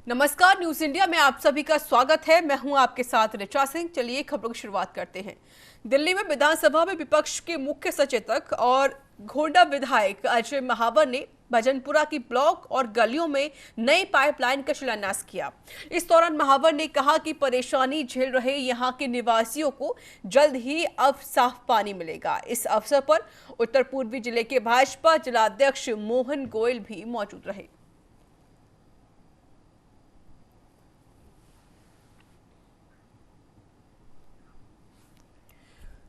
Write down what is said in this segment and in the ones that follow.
नमस्कार, news India में आप सभी का स्वागत है। मैं हूं आपके साथ ऋचा सिंह। चलिए खबरों की शुरुआत करते हैं। दिल्ली में विधानसभा में विपक्ष के मुख्य सचेतक और घोंडा विधायक अजय महावर ने भजनपुरा की ब्लॉक और गलियों में नई पाइपलाइन का शिलान्यास किया। इस दौरान महावर ने कहा कि परेशानी झेल रहे यहां के निवासियों को जल्द ही अब साफ पानी मिलेगा। इस अवसर पर उत्तर पूर्वी जिले के भाजपा जिलाध्यक्ष मोहन गोयल भी मौजूद रहे।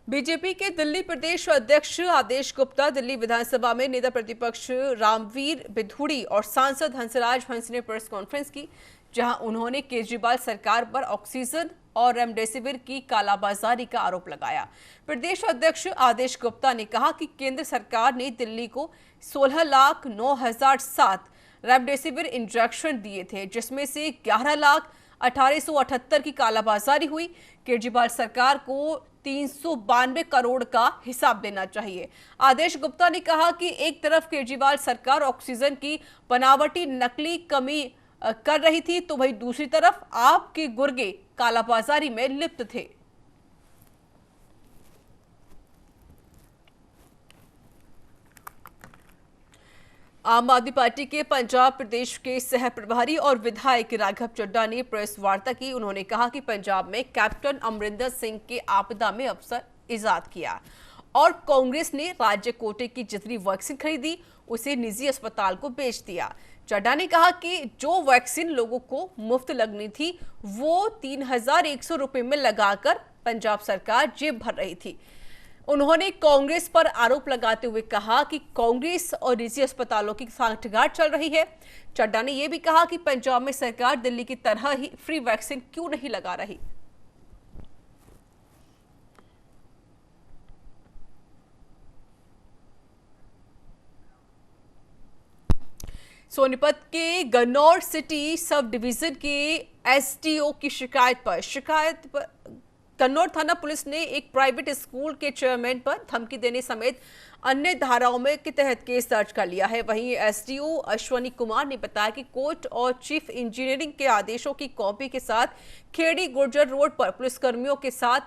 बीजेपी के दिल्ली प्रदेश अध्यक्ष आदेश गुप्ता दिल्ली विधानसभा में नेता प्रतिपक्ष रामवीर बिधूड़ी और सांसद हंसराज हंस ने प्रेस कॉन्फ्रेंस की, जहां उन्होंने केजरीवाल सरकार पर ऑक्सीजन और रेमडेसिविर की कालाबाजारी का आरोप लगाया। प्रदेश अध्यक्ष आदेश गुप्ता ने कहा कि केंद्र सरकार ने दिल्ली को 16,09,007 रेमडेसिविर इंजेक्शन दिए थे, जिसमें से 11,18,78 की कालाबाजारी हुई। केजरीवाल सरकार को 392 करोड़ का हिसाब देना चाहिए। आदेश गुप्ता ने कहा कि एक तरफ केजरीवाल सरकार ऑक्सीजन की बनावटी नकली कमी कर रही थी, तो वहीं दूसरी तरफ आपके गुर्गे कालाबाजारी में लिप्त थे। आम आदमी पार्टी के पंजाब प्रदेश के सह प्रभारी और विधायक राघव चड्ढा ने प्रेस वार्ता की। उन्होंने कहा कि पंजाब में कैप्टन अमरिंदर सिंह के आपदा में अवसर इजाद किया और कांग्रेस ने राज्य कोटे की जितनी वैक्सीन खरीदी उसे निजी अस्पताल को बेच दिया। चड्ढा ने कहा कि जो वैक्सीन लोगों को मुफ्त लगनी थी वो 3,100 रुपए में लगाकर पंजाब सरकार जेब भर रही थी। उन्होंने कांग्रेस पर आरोप लगाते हुए कहा कि कांग्रेस और निजी अस्पतालों की सांठगांठ चल रही है। चड्ढा ने यह भी कहा कि पंजाब में सरकार दिल्ली की तरह ही फ्री वैक्सीन क्यों नहीं लगा रही। सोनीपत के गन्नौर सिटी सब डिवीजन के एसडीओ की शिकायत पर कन्नौर थाना पुलिस ने एक प्राइवेट स्कूल के चेयरमैन पर धमकी देने समेत अन्य धाराओं में के तहत केस दर्ज कर लिया है। वहीं एसडीओ अश्वनी कुमार ने बताया कि कोर्ट और चीफ इंजीनियरिंग के आदेशों की कॉपी के साथ खेड़ी गुर्जर रोड पर पुलिसकर्मियों के साथ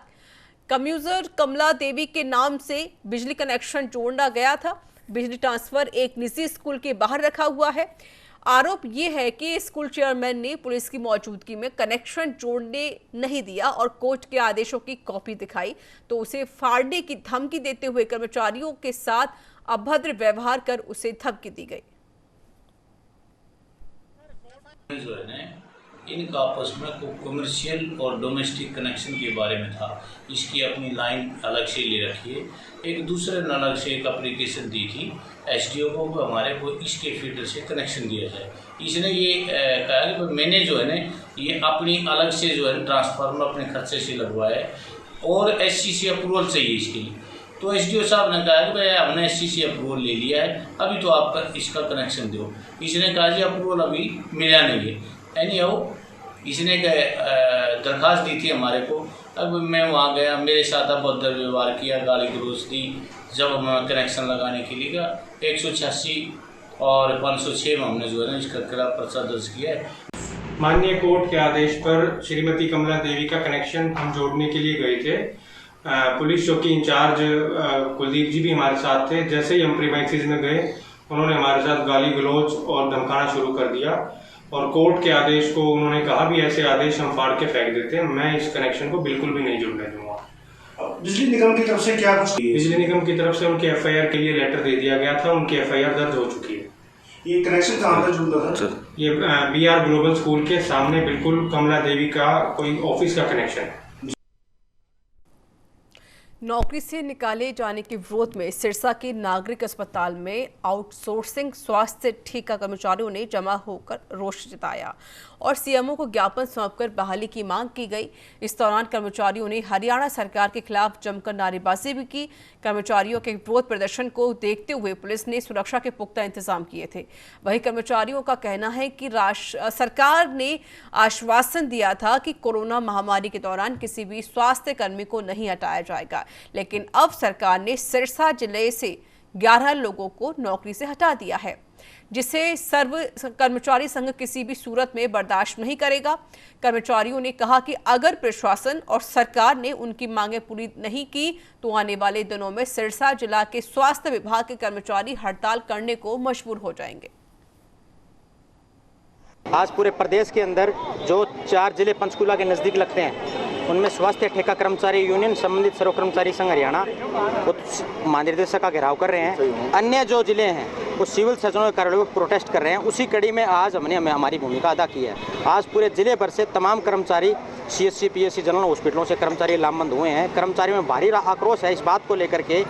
कम्यूजर कमला देवी के नाम से बिजली कनेक्शन जोड़ा गया था। बिजली ट्रांसफर एक निजी स्कूल के बाहर रखा हुआ है। आरोप यह है कि स्कूल चेयरमैन ने पुलिस की मौजूदगी में कनेक्शन जोड़ने नहीं दिया और कोर्ट के आदेशों की कॉपी दिखाई तो उसे फाड़ने की धमकी देते हुए कर्मचारियों के साथ अभद्र व्यवहार कर उसे धमकी दी गई। इनका आपस में कमर्शियल और डोमेस्टिक कनेक्शन के बारे में था। इसकी अपनी लाइन अलग से ले रखी है। एक दूसरे ने अलग से एक एप्लीकेशन दी थी एसडीओ को हमारे को इसके फीडर से कनेक्शन दिया जाए। इसने ये कहा कि मैंने जो है ना ये अपनी अलग से जो है ट्रांसफार्मर अपने खर्चे से लगवाया है और एससीसी अप्रूवल चाहिए इसके लिए। तो एसडीओ साहब ने कहा कि भाई हमने एससीसी अप्रूवल ले लिया है, अभी तो आपका इसका कनेक्शन दो। इसने कहा जी अप्रूवल अभी मिला नहीं है। एनी हाउ इसने दरख्वास्त दी थी हमारे को। अब मैं वहाँ गया, मेरे साथ अभद्र व्यवहार किया, गाली गलौज दी। जब हम कनेक्शन लगाने के लिए 186 और 506 में हमने जो है ना इसका खिलाफ पर्चा दर्ज किया है। माननीय कोर्ट के आदेश पर श्रीमती कमला देवी का कनेक्शन हम जोड़ने के लिए गए थे। पुलिस चौकी इंचार्ज कुलदीप जी भी हमारे साथ थे। जैसे ही हम प्रीमाइसेस में गए उन्होंने हमारे साथ गाली गलौज और धमकाना शुरू कर दिया और कोर्ट के आदेश को उन्होंने कहा भी ऐसे आदेश हम फाड़ के फेंक देते हैं। मैं इस कनेक्शन को बिल्कुल भी नहीं जुड़ने दूंगा। बिजली निगम की तरफ से क्या कुछ? बिजली निगम की तरफ से उनके एफआईआर के लिए लेटर दे दिया गया था। उनकी एफआईआर दर्ज हो चुकी है। ये कनेक्शन कहाँ पर जुड़ रहा था? ये बीआर ग्लोबल स्कूल के सामने बिल्कुल कमला देवी का कोई ऑफिस का कनेक्शन है। नौकरी से निकाले जाने के विरोध में सिरसा के नागरिक अस्पताल में आउटसोर्सिंग स्वास्थ्य ठेका कर्मचारियों ने जमा होकर रोष जताया और सीएमओ को ज्ञापन सौंपकर बहाली की मांग की गई। इस दौरान कर्मचारियों ने हरियाणा सरकार के खिलाफ जमकर नारेबाजी भी की। कर्मचारियों के विरोध प्रदर्शन को देखते हुए पुलिस ने सुरक्षा के पुख्ता इंतजाम किए थे। वहीं कर्मचारियों का कहना है कि सरकार ने आश्वासन दिया था कि कोरोना महामारी के दौरान किसी भी स्वास्थ्य कर्मी को नहीं हटाया जाएगा, लेकिन अब सरकार ने सिरसा जिले से 11 लोगों को नौकरी से हटा दिया है। जिसे सर्व कर्मचारी संघ किसी भी सूरत में बर्दाश्त नहीं करेगा। कर्मचारियों ने कहा कि अगर प्रशासन और सरकार ने उनकी मांगें पूरी नहीं की तो आने वाले दिनों में सिरसा जिला के स्वास्थ्य विभाग के कर्मचारी हड़ताल करने को मजबूर हो जाएंगे। आज पूरे प्रदेश के अंदर जो 4 जिले पंचकूला के नज़दीक लगते हैं उनमें स्वास्थ्य ठेका कर्मचारी यूनियन संबंधित सर्व कर्मचारी संघ हरियाणा वो महानिदेशक का घेराव कर रहे हैं। अन्य जो जिले हैं वो सिविल सर्जनों के कार्यालयों में प्रोटेस्ट कर रहे हैं। उसी कड़ी में आज हमने हमारी भूमिका अदा की है। आज पूरे जिले भर से तमाम कर्मचारी CHC PHC जनरल हॉस्पिटलों से कर्मचारी लामबंद हुए हैं। कर्मचारियों में भारी आक्रोश है इस बात को लेकर के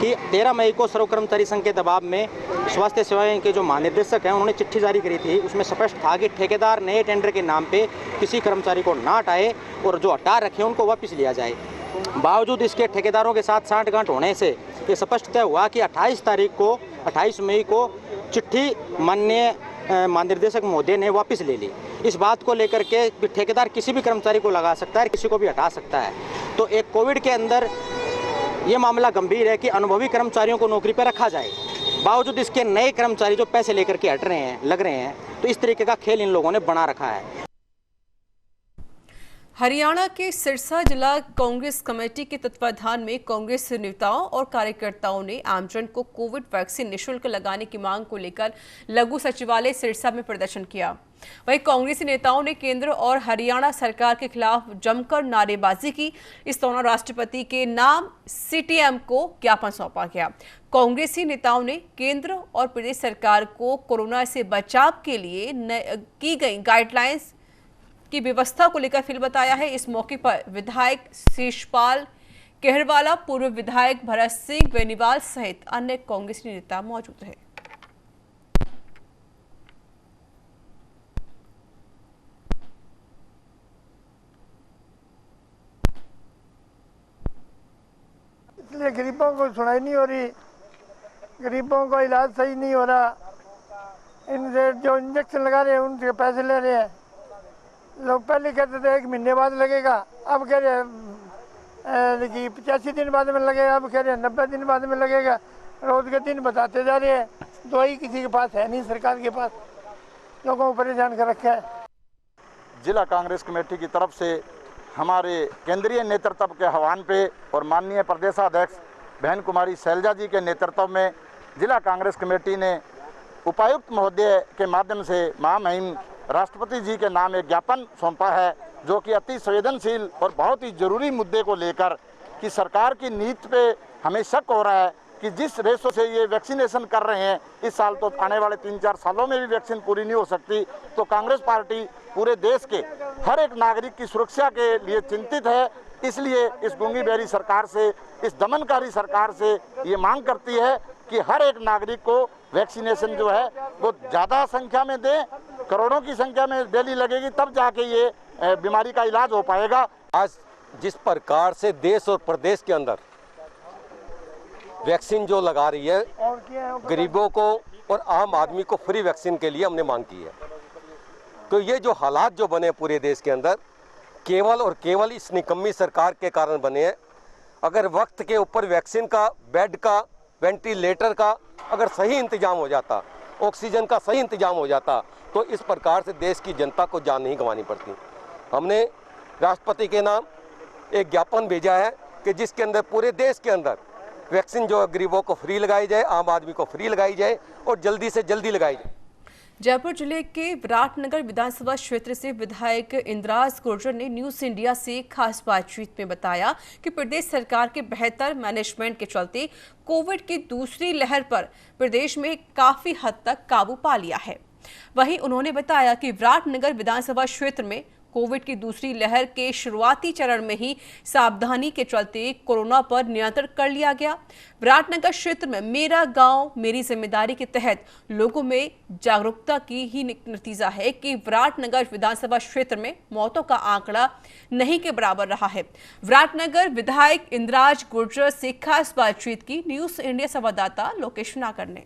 कि 13 मई को सर्व कर्मचारी संघ के दबाव में स्वास्थ्य सेवाएं के जो महानिदेशक हैं उन्होंने चिट्ठी जारी करी थी। उसमें स्पष्ट था कि ठेकेदार नए टेंडर के नाम पे किसी कर्मचारी को ना हटाए और जो हटा रखे उनको वापस लिया जाए। बावजूद इसके ठेकेदारों के साथ सांठगांठ होने से ये स्पष्ट तय हुआ कि 28 मई को चिट्ठी माननीय महानिदेशक महोदय ने वापस ले ली। इस बात को लेकर के ठेकेदार किसी भी कर्मचारी को लगा सकता है, किसी को भी हटा सकता है। तो एक कोविड के अंदर ये मामला गंभीर है कि अनुभवी कर्मचारियों को नौकरी पर रखा जाए, बावजूद इसके नए कर्मचारी जो पैसे लेकर के हट रहे हैं, लग रहे हैं। तो इस तरीके का खेल इन लोगों ने बना रखा है। हरियाणा के सिरसा जिला कांग्रेस कमेटी के तत्वाधान में कांग्रेस नेताओं और कार्यकर्ताओं ने आमजन को कोविड वैक्सीन निःशुल्क लगाने की मांग को लेकर लघु सचिवालय सिरसा में प्रदर्शन किया। वहीं कांग्रेसी नेताओं ने केंद्र और हरियाणा सरकार के खिलाफ जमकर नारेबाजी की। इस दौरान राष्ट्रपति के नाम CTM को ज्ञापन सौंपा गया। कांग्रेसी नेताओं ने केंद्र और प्रदेश सरकार को कोरोना से बचाव के लिए की गई गाइडलाइंस की व्यवस्था को लेकर फिल बताया है। इस मौके पर विधायक शीशपाल केहरवाला, पूर्व विधायक भरत सिंह बेनीवाल सहित अन्य कांग्रेसी नेता मौजूद रहे। इसलिए गरीबों को सुनाई नहीं हो रही, गरीबों का इलाज सही नहीं हो रहा। इनसे जो इंजेक्शन लगा रहे हैं उनसे पैसे ले रहे हैं। लोग पहले कहते थे 1 महीने बाद लगेगा, अब कह रहे हैं कि 85 दिन बाद में लगेगा, अब कह रहे हैं 90 दिन बाद में लगेगा। रोज के दिन बताते जा रहे हैं। दवाई किसी के पास है नहीं, सरकार के पास। लोगों को परेशान कर रखा है। जिला कांग्रेस कमेटी की तरफ से हमारे केंद्रीय नेतृत्व के आह्वान पे और माननीय प्रदेशाध्यक्ष बहन कुमारी शैलजा जी के नेतृत्व में जिला कांग्रेस कमेटी ने उपायुक्त महोदय के माध्यम से महामहिम राष्ट्रपति जी के नाम एक ज्ञापन सौंपा है, जो कि अति संवेदनशील और बहुत ही जरूरी मुद्दे को लेकर कि सरकार की नीति पे हमें शक हो रहा है कि जिस रेशो से ये वैक्सीनेशन कर रहे हैं, इस साल तो आने वाले 3-4 सालों में भी वैक्सीन पूरी नहीं हो सकती। तो कांग्रेस पार्टी पूरे देश के हर एक नागरिक की सुरक्षा के लिए चिंतित है। इसलिए इस गूंगी बहरी सरकार से, इस दमनकारी सरकार से ये मांग करती है कि हर एक नागरिक को वैक्सीनेशन जो है वो ज़्यादा संख्या में दें। करोड़ों की संख्या में डेली लगेगी, तब जाके ये बीमारी का इलाज हो पाएगा। आज जिस प्रकार से देश और प्रदेश के अंदर वैक्सीन जो लगा रही है, गरीबों को और आम आदमी को फ्री वैक्सीन के लिए हमने मांग की है। तो ये जो हालात जो बने पूरे देश के अंदर केवल और केवल इस निकम्मी सरकार के कारण बने हैं। अगर वक्त के ऊपर वैक्सीन का, बेड का, वेंटिलेटर का अगर सही इंतजाम हो जाता, ऑक्सीजन का सही इंतजाम हो जाता, तो इस प्रकार से देश की जनता को जान नहीं गंवानी पड़ती। हमने राष्ट्रपति के नाम एक ज्ञापन भेजा है कि जिसके अंदर पूरे देश के अंदर वैक्सीन जो गरीबों को फ्री लगाई जाए, आम आदमी को फ्री लगाई जाए और जल्दी से जल्दी लगाई जाए। जयपुर जिले के विराटनगर विधानसभा क्षेत्र से विधायक इंद्राज गुर्जर ने न्यूज इंडिया से खास बातचीत में बताया कि प्रदेश सरकार के बेहतर मैनेजमेंट के चलते कोविड की दूसरी लहर पर प्रदेश में काफी हद तक काबू पा लिया है। वहीं उन्होंने बताया कि विराटनगर विधानसभा क्षेत्र में कोविड की दूसरी लहर के शुरुआती चरण में ही सावधानी के चलते कोरोना पर नियंत्रण कर लिया गया। विराटनगर क्षेत्र में मेरा गांव मेरी जिम्मेदारी के तहत लोगों में जागरूकता की ही नतीजा है कि विराटनगर विधानसभा क्षेत्र में मौतों का आंकड़ा नहीं के बराबर रहा है। विराटनगर विधायक इंद्राज गुर्जर से खास बातचीत की न्यूज इंडिया संवाददाता लोकेश नागर ने।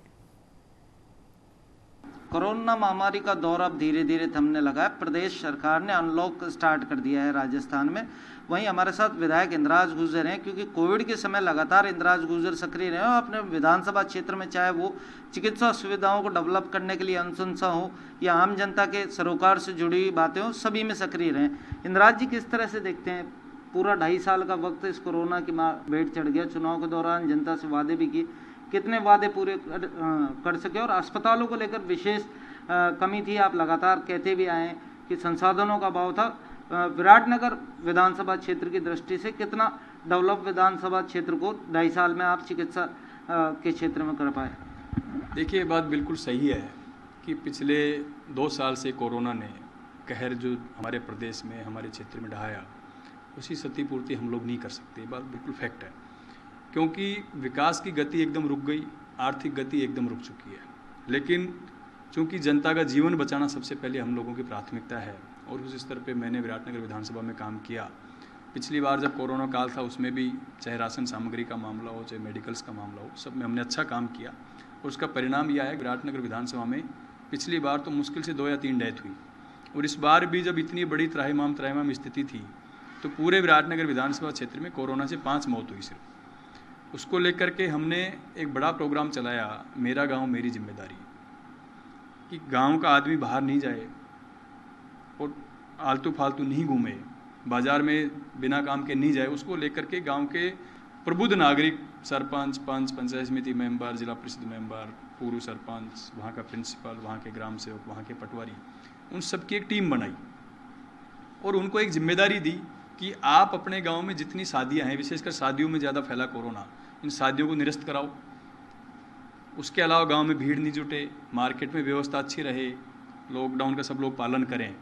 कोरोना महामारी का दौर अब धीरे धीरे थमने लगा है। प्रदेश सरकार ने अनलॉक स्टार्ट कर दिया है राजस्थान में। वहीं हमारे साथ विधायक इंद्राज गुर्जर हैं, क्योंकि कोविड के समय लगातार इंद्राज गुर्जर सक्रिय रहे और अपने विधानसभा क्षेत्र में चाहे वो चिकित्सा सुविधाओं को डेवलप करने के लिए अनुशंसा हो या आम जनता के सरोकार से जुड़ी बातें हो, सभी में सक्रिय रहे। इंद्राज जी, किस तरह से देखते हैं पूरा 2.5 साल का वक्त इस कोरोना की भेंट चढ़ गया, चुनाव के दौरान जनता से वादे भी किए, कितने वादे पूरे कर सके? और अस्पतालों को लेकर विशेष कमी थी, आप लगातार कहते भी आए कि संसाधनों का अभाव था। विराटनगर विधानसभा क्षेत्र की दृष्टि से कितना डेवलप विधानसभा क्षेत्र को 2.5 साल में आप चिकित्सा के क्षेत्र में कर पाए? देखिए, ये बात बिल्कुल सही है कि पिछले 2 साल से कोरोना ने कहर जो हमारे प्रदेश में, हमारे क्षेत्र में ढहाया, उसकी क्षतिपूर्ति हम लोग नहीं कर सकते। ये बात बिल्कुल फैक्ट है, क्योंकि विकास की गति एकदम रुक गई, आर्थिक गति एकदम रुक चुकी है। लेकिन चूंकि जनता का जीवन बचाना सबसे पहले हम लोगों की प्राथमिकता है और उस स्तर पे मैंने विराटनगर विधानसभा में काम किया। पिछली बार जब कोरोना काल था उसमें भी चाहे राशन सामग्री का मामला हो, चाहे मेडिकल्स का मामला हो, सब में हमने अच्छा काम किया और उसका परिणाम यह है विराटनगर विधानसभा में पिछली बार तो मुश्किल से 2 या 3 डेथ हुई और इस बार भी जब इतनी बड़ी त्राहिमाम स्थिति थी तो पूरे विराटनगर विधानसभा क्षेत्र में कोरोना से 5 मौत हुई सिर्फ। उसको लेकर के हमने एक बड़ा प्रोग्राम चलाया, मेरा गांव मेरी जिम्मेदारी, कि गांव का आदमी बाहर नहीं जाए और आलतू फालतू नहीं घूमे, बाजार में बिना काम के नहीं जाए। उसको लेकर के गांव के प्रबुद्ध नागरिक, सरपंच, पंच, पंचायत समिति मेंबर, जिला परिषद मेंबर, पूर्व सरपंच, वहाँ का प्रिंसिपल, वहाँ के ग्राम सेवक, वहाँ के पटवारी, उन सबकी एक टीम बनाई और उनको एक जिम्मेदारी दी कि आप अपने गांव में जितनी शादियां हैं, विशेषकर शादियों में ज़्यादा फैला कोरोना, इन शादियों को निरस्त कराओ। उसके अलावा गांव में भीड़ नहीं जुटे, मार्केट में व्यवस्था अच्छी रहे, लॉकडाउन का सब लोग पालन करें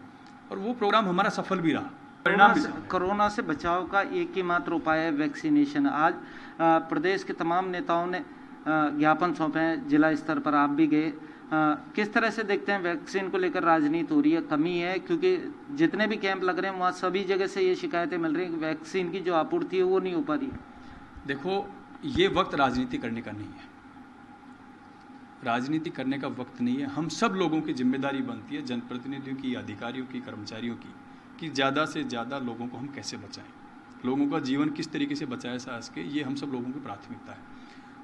और वो प्रोग्राम हमारा सफल भी रहा। परिणाम भी कोरोना से बचाव का एक ही मात्र उपाय है वैक्सीनेशन। आज प्रदेश के तमाम नेताओं ने ज्ञापन सौंपे हैं, जिला स्तर पर आप भी गए। किस तरह से देखते हैं वैक्सीन को लेकर राजनीति हो रही है, कमी है? क्योंकि जितने भी कैंप लग रहे हैं वहाँ सभी जगह से ये शिकायतें मिल रही हैं कि वैक्सीन की जो आपूर्ति है वो नहीं हो पा रही है। देखो, ये वक्त राजनीति करने का नहीं है, राजनीति करने का वक्त नहीं है। हम सब लोगों की जिम्मेदारी बनती है, जनप्रतिनिधियों की, अधिकारियों की, कर्मचारियों की, कि ज़्यादा से ज़्यादा लोगों को हम कैसे बचाएं, लोगों का जीवन किस तरीके से बचाया जा सके, ये हम सब लोगों की प्राथमिकता है।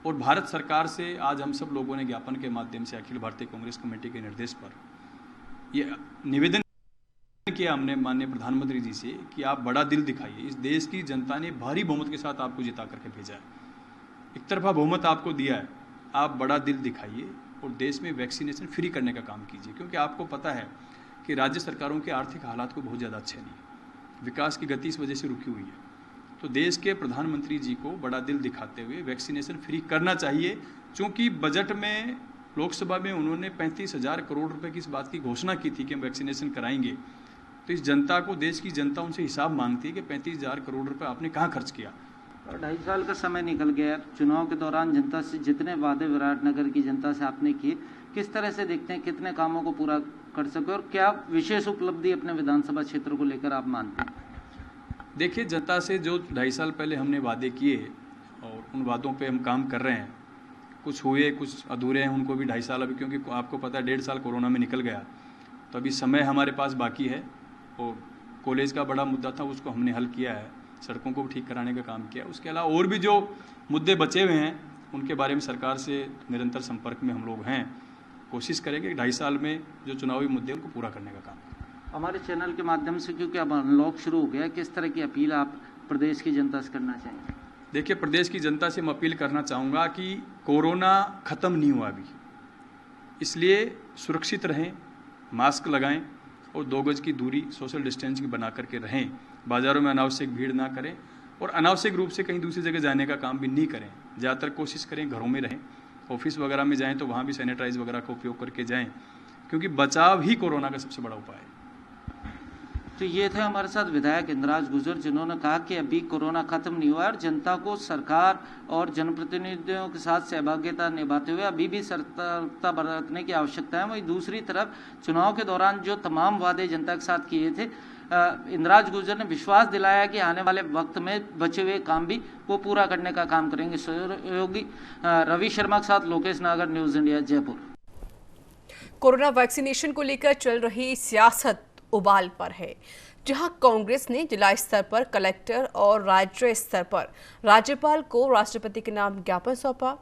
और भारत सरकार से आज हम सब लोगों ने ज्ञापन के माध्यम से अखिल भारतीय कांग्रेस कमेटी के निर्देश पर ये निवेदन किया हमने माननीय प्रधानमंत्री जी से कि आप बड़ा दिल दिखाइए। इस देश की जनता ने भारी बहुमत के साथ आपको जिता करके भेजा है, एक तरफा बहुमत आपको दिया है, आप बड़ा दिल दिखाइए और देश में वैक्सीनेशन फ्री करने का काम कीजिए। क्योंकि आपको पता है कि राज्य सरकारों के आर्थिक हालात को बहुत ज़्यादा अच्छे नहीं, विकास की गति इस वजह से रुकी हुई है। तो देश के प्रधानमंत्री जी को बड़ा दिल दिखाते हुए वैक्सीनेशन फ्री करना चाहिए। चूँकि बजट में, लोकसभा में उन्होंने 35,000 करोड़ रुपए की इस बात की घोषणा की थी कि हम वैक्सीनेशन कराएंगे, तो इस जनता को, देश की जनता उनसे हिसाब मांगती है कि 35,000 करोड़ रुपए आपने कहाँ खर्च किया। 2.5 साल का समय निकल गया, चुनाव के दौरान जनता से जितने वादे विराटनगर की जनता से आपने किए, किस तरह से देखते हैं कितने कामों को पूरा कर सके और क्या विशेष उपलब्धि अपने विधानसभा क्षेत्र को लेकर आप मानते हैं? देखिए, जनता से जो 2.5 साल पहले हमने वादे किए और उन वादों पे हम काम कर रहे हैं, कुछ हुए कुछ अधूरे हैं, उनको भी 2.5 साल अभी, क्योंकि आपको पता है 1.5 साल कोरोना में निकल गया, तो अभी समय हमारे पास बाकी है। और कॉलेज का बड़ा मुद्दा था, उसको हमने हल किया है, सड़कों को ठीक कराने का काम किया। उसके अलावा और भी जो मुद्दे बचे हुए हैं उनके बारे में सरकार से निरंतर संपर्क में हम लोग हैं, कोशिश करेंगे 2.5 साल में जो चुनावी मुद्दे उनको पूरा करने का काम। हमारे चैनल के माध्यम से, क्योंकि अब अनलॉक शुरू हो गया, किस तरह की अपील आप प्रदेश की जनता से करना चाहेंगे? देखिए, प्रदेश की जनता से मैं अपील करना चाहूँगा कि कोरोना ख़त्म नहीं हुआ अभी, इसलिए सुरक्षित रहें, मास्क लगाएं और 2 गज की दूरी, सोशल डिस्टेंसिंग बना करके रहें, बाज़ारों में अनावश्यक भीड़ ना करें और अनावश्यक रूप से कहीं दूसरी जगह जाने का काम भी नहीं करें। ज़्यादातर कोशिश करें घरों में रहें, ऑफिस वगैरह में जाएं तो वहाँ भी सैनिटाइज वगैरह का उपयोग करके जाएं, क्योंकि बचाव ही कोरोना का सबसे बड़ा उपाय है। तो ये थे हमारे साथ विधायक इंद्राज गुर्जर, जिन्होंने कहा कि अभी कोरोना खत्म नहीं हुआ और जनता को सरकार और जनप्रतिनिधियों के साथ सहभागिता निभाते हुए अभी भी सतर्कता बरतने की आवश्यकता है। वहीं दूसरी तरफ चुनाव के दौरान जो तमाम वादे जनता के साथ किए थे, इंद्राज गुर्जर ने विश्वास दिलाया कि आने वाले वक्त में बचे हुए काम भी वो पूरा करने का काम करेंगे। सहयोगी रवि शर्मा के साथ लोकेश नागर, news India, Jaipur. Corona vaccination को लेकर चल रही सियासत उबाल पर है, जहां कांग्रेस ने जिला स्तर पर कलेक्टर और राज्य स्तर पर राज्यपाल को राष्ट्रपति के नाम ज्ञापन सौंपा।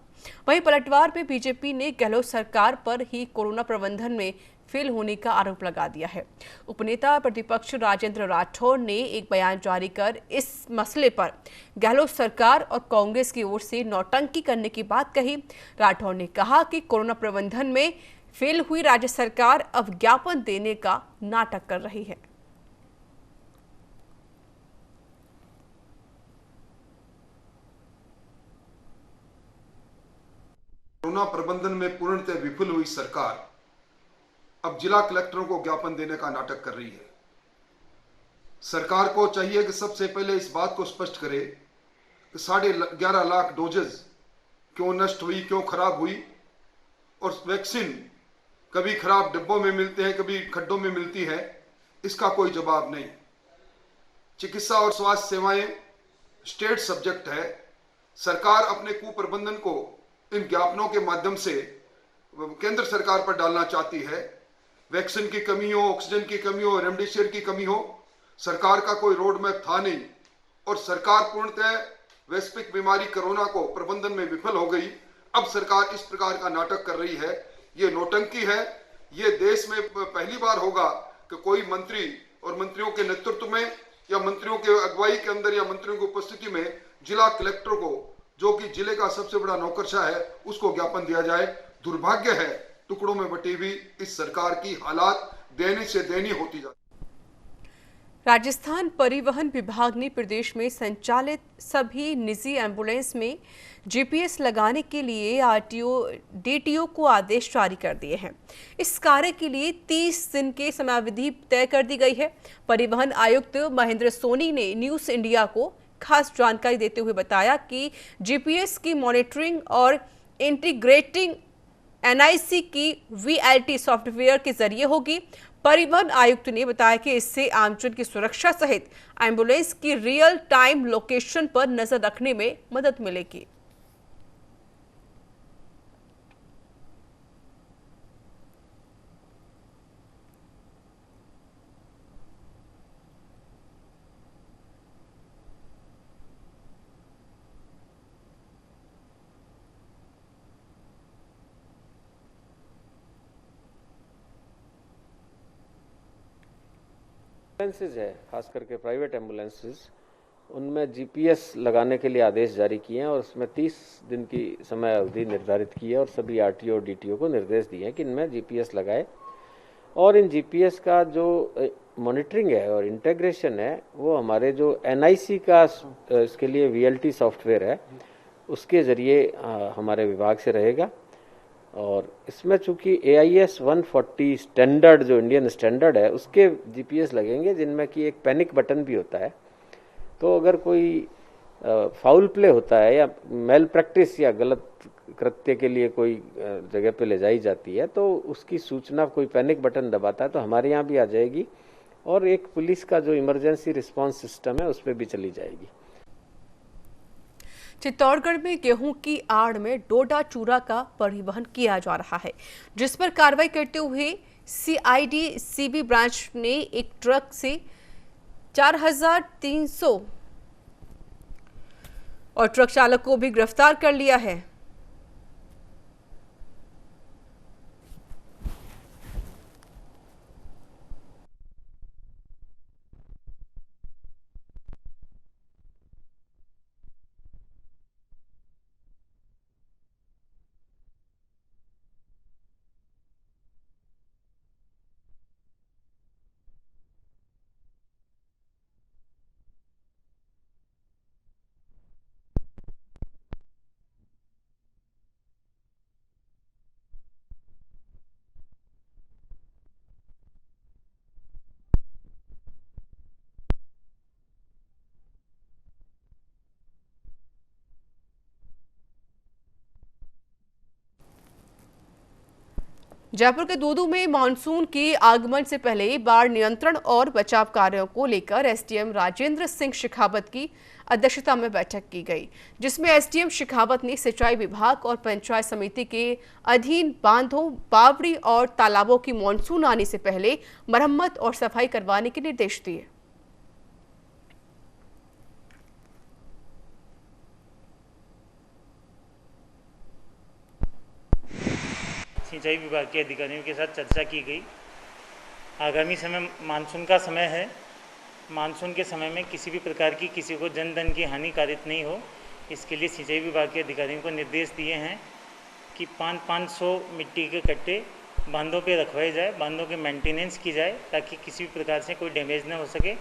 वहीं पलटवार में बीजेपी ने गहलोत सरकार पर ही कोरोना प्रबंधन में फेल होने का आरोप लगा दिया है। उपनेता प्रतिपक्ष राजेंद्र राठौर ने एक बयान जारी कर इस मसले पर गहलोत सरकार और कांग्रेस की ओर से नौटंकी करने की बात कही। राठौर ने कहा कि कोरोना प्रबंधन में फेल हुई राज्य सरकार अब ज्ञापन देने का नाटक कर रही है। कोरोना प्रबंधन में पूर्णतः विफल हुई सरकार अब जिला कलेक्टरों को ज्ञापन देने का नाटक कर रही है। सरकार को चाहिए कि सबसे पहले इस बात को स्पष्ट करे कि 11.5 लाख डोजेज क्यों नष्ट हुई, क्यों खराब हुई, और वैक्सीन कभी खराब डिब्बों में मिलते हैं, कभी खड्डों में मिलती है, इसका कोई जवाब नहीं। चिकित्सा और स्वास्थ्य सेवाएं स्टेट सब्जेक्ट है। सरकार अपने कुप्रबंधन को इन ज्ञापनों के माध्यम से केंद्र सरकार पर डालना चाहती है। वैक्सीन की कमी हो, ऑक्सीजन की कमी हो, रेमडेसिविर की कमी हो, सरकार का कोई रोड मैप था नहीं और सरकार पूर्णतः वैश्विक बीमारी कोरोना को प्रबंधन में विफल हो गई। अब सरकार इस प्रकार का नाटक कर रही है, ये नौटंकी है। ये देश में पहली बार होगा कि कोई मंत्री और मंत्रियों के नेतृत्व में या मंत्रियों के अगुवाई के अंदर या मंत्रियों की उपस्थिति में जिला कलेक्टर को, जो कि जिले का सबसे बड़ा नौकरशाह है, उसको ज्ञापन दिया जाए। दुर्भाग्य है, टुकड़ों में बटी हुई इस सरकार की हालात दैनिक से दयनीय होती जाती। राजस्थान परिवहन विभाग ने प्रदेश में संचालित सभी निजी एम्बुलेंस में जीपीएस लगाने के लिए आरटीओ डीटीओ को आदेश जारी कर दिए हैं। इस कार्य के लिए 30 दिन के समयावधि तय कर दी गई है। परिवहन आयुक्त महेंद्र सोनी ने न्यूज इंडिया को खास जानकारी देते हुए बताया कि जीपीएस की मॉनिटरिंग और इंटीग्रेटिंग एनआईसी की वीएलटी सॉफ्टवेयर के जरिए होगी। परिवहन आयुक्त ने बताया कि इससे आमजन की सुरक्षा सहित एम्बुलेंस की रियल टाइम लोकेशन पर नजर रखने में मदद मिलेगी। एम्बुलेंसेज है, खास करके प्राइवेट एम्बुलेंसेज, उनमें जीपीएस लगाने के लिए आदेश जारी किए हैं और उसमें 30 दिन की समय अवधि निर्धारित की है और सभी आरटीओ और डीटीओ को निर्देश दिए हैं कि इनमें जीपीएस लगाए और इन जीपीएस का जो मॉनिटरिंग है और इंटीग्रेशन है वो हमारे जो एनआईसी का इसके लिए वीएलटी सॉफ्टवेयर है उसके जरिए हमारे विभाग से रहेगा। और इसमें चूंकि AIS 140 स्टैंडर्ड जो इंडियन स्टैंडर्ड है उसके जीपीएस लगेंगे, जिनमें कि एक पैनिक बटन भी होता है। तो अगर कोई फाउल प्ले होता है या मेल प्रैक्टिस या गलत कृत्य के लिए कोई जगह पे ले जाई जाती है तो उसकी सूचना कोई पैनिक बटन दबाता है तो हमारे यहाँ भी आ जाएगी और एक पुलिस का जो इमरजेंसी रिस्पांस सिस्टम है उस पर भी चली जाएगी। चित्तौड़गढ़ में गेहूं की आड़ में डोडा चूरा का परिवहन किया जा रहा है, जिस पर कार्रवाई करते हुए सीआईडी सीबी ब्रांच ने एक ट्रक से 4300 और ट्रक चालक को भी गिरफ्तार कर लिया है। जयपुर के दूदू में मानसून के आगमन से पहले बाढ़ नियंत्रण और बचाव कार्यों को लेकर एसडीएम राजेंद्र सिंह शेखावत की अध्यक्षता में बैठक की गई, जिसमें एसडीएम शेखावत ने सिंचाई विभाग और पंचायत समिति के अधीन बांधों, बावड़ी और तालाबों की मानसून आने से पहले मरम्मत और सफाई करवाने के निर्देश दिए। सिंचाई विभाग के अधिकारियों के साथ चर्चा की गई। आगामी समय मानसून का समय है। मानसून के समय में किसी भी प्रकार की किसी को जन धन की हानि कारित नहीं हो, इसके लिए सिंचाई विभाग के अधिकारियों को निर्देश दिए हैं कि 500 मिट्टी के कट्टे बांधों पे रखवाए जाए, बांधों के मेंटेनेंस की जाए ताकि किसी भी प्रकार से कोई डैमेज न हो सके।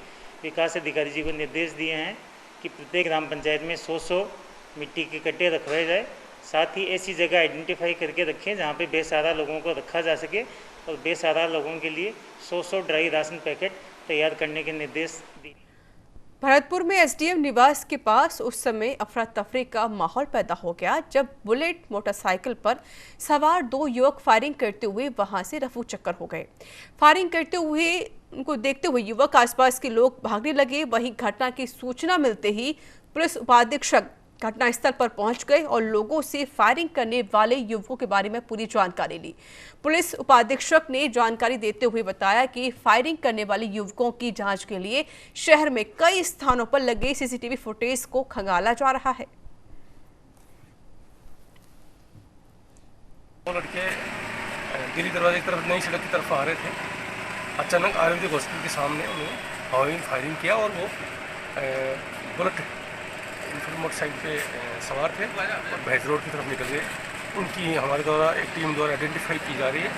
विकास अधिकारी जी को निर्देश दिए हैं कि प्रत्येक ग्राम पंचायत में 100 मिट्टी के कट्टे रखवाए जाए। साथ ही ऐसी जगह आइडेंटिफाई करके रखें जहाँ पे बेसहारा लोगों को रखा जा सके और बेसहारा लोगों के लिए 100 ड्राई राशन पैकेट तैयार करने के निर्देश दिए। भरतपुर में एसडीएम निवास के पास उस समय अफरा तफरी का माहौल पैदा हो गया जब बुलेट मोटरसाइकिल पर सवार 2 युवक फायरिंग करते हुए वहां से रफू चक्कर हो गए। फायरिंग करते हुए उनको देखते हुए युवक आसपास के लोग भागने लगे। वहीं घटना की सूचना मिलते ही पुलिस उपाधीक्षक घटनास्थल पर पहुंच गए और लोगों से फायरिंग करने वाले युवकों के बारे में पूरी जानकारी ली। पुलिस उपाधीक्षक ने जानकारी देते हुए बताया कि फायरिंग करने वाले युवकों की जांच के लिए शहर में कई स्थानों पर लगे सीसीटीवी फुटेज को खंगाला जा रहा है। वो लड़के दिल्ली दरवाजे की तरफ नई सड़क की तरफ आ रहे थे। अचानक आयुर्वेदिक हॉस्पिटल के सामने उन्होंने हवाई फायरिंग किया और वो बुलेट मोटरसाइकिल पे सवार थे और भैंस रोड की तरफ निकल गए। उनकी हमारे द्वारा एक टीम द्वारा आइडेंटिफाई की जा रही है।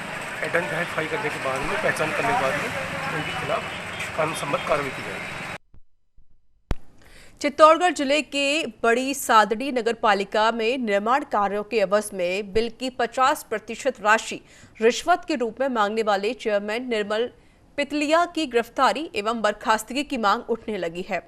आइडेंटिफाई करने के बाद में पहचान करने के बाद में उनके खिलाफ कानून सम्मत कार्रवाई की जाएगी। चित्तौड़गढ़ जिले के बड़ी सादड़ी नगर पालिका में निर्माण कार्यों के एवज में बिल की 50% राशि रिश्वत के रूप में मांगने वाले चेयरमैन निर्मल पितलिया की गिरफ्तारी एवं बर्खास्तगी की मांग उठने लगी है।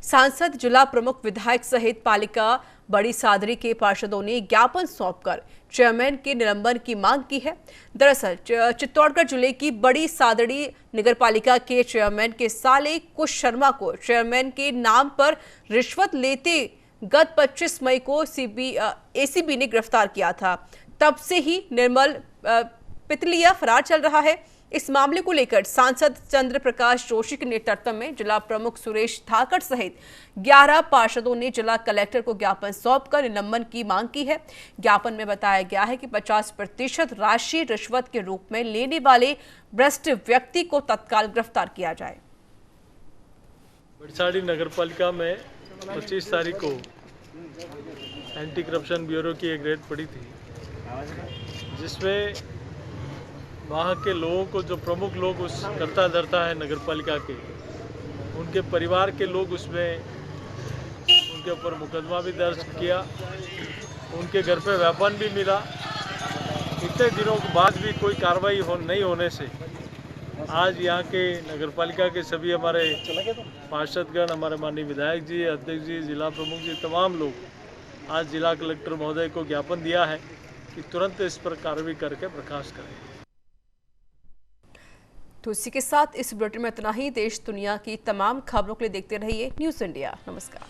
सांसद, जिला प्रमुख, विधायक सहित पालिका बड़ी सादड़ी के पार्षदों ने ज्ञापन सौंपकर चेयरमैन के निलंबन की मांग की है। दरअसल चित्तौड़गढ़ जिले की बड़ी सादड़ी नगरपालिका के चेयरमैन के साले कुश शर्मा को चेयरमैन के नाम पर रिश्वत लेते गत 25 मई को एसीबी ने गिरफ्तार किया था। तब से ही निर्मल पितलिया फरार चल रहा है। इस मामले को लेकर सांसद चंद्र प्रकाश जोशी के नेतृत्व में जिला प्रमुख सुरेश धाकड़ सहित 11 पार्षदों ने जिला कलेक्टर को ज्ञापन सौंपकर निलंबन की मांग की है। ज्ञापन में बताया गया है कि 50% राशि रिश्वत के रूप में लेने वाले भ्रष्ट व्यक्ति को तत्काल गिरफ्तार किया जाए। बड़साड़ी नगरपालिका में 25 तारीख को एंटी करप्शन ब्यूरो की एक रेड पड़ी थी, जिसमें वहाँ के लोगों को, जो प्रमुख लोग उस करता धरता है नगरपालिका के, उनके परिवार के लोग उसमें उनके ऊपर मुकदमा भी दर्ज किया। उनके घर पे व्यापन भी मिला। इतने दिनों के बाद भी कोई कार्रवाई नहीं होने से आज यहाँ के नगरपालिका के सभी हमारे पार्षदगण, हमारे माननीय विधायक जी, अध्यक्ष जी, जिला प्रमुख जी, तमाम लोग आज जिला कलेक्टर महोदय को ज्ञापन दिया है कि तुरंत इस पर कार्रवाई करके बर्खास्त करें। तो इसी के साथ इस बुलेटिन में इतना ही। देश दुनिया की तमाम खबरों के लिए देखते रहिए न्यूज़ इंडिया। नमस्कार।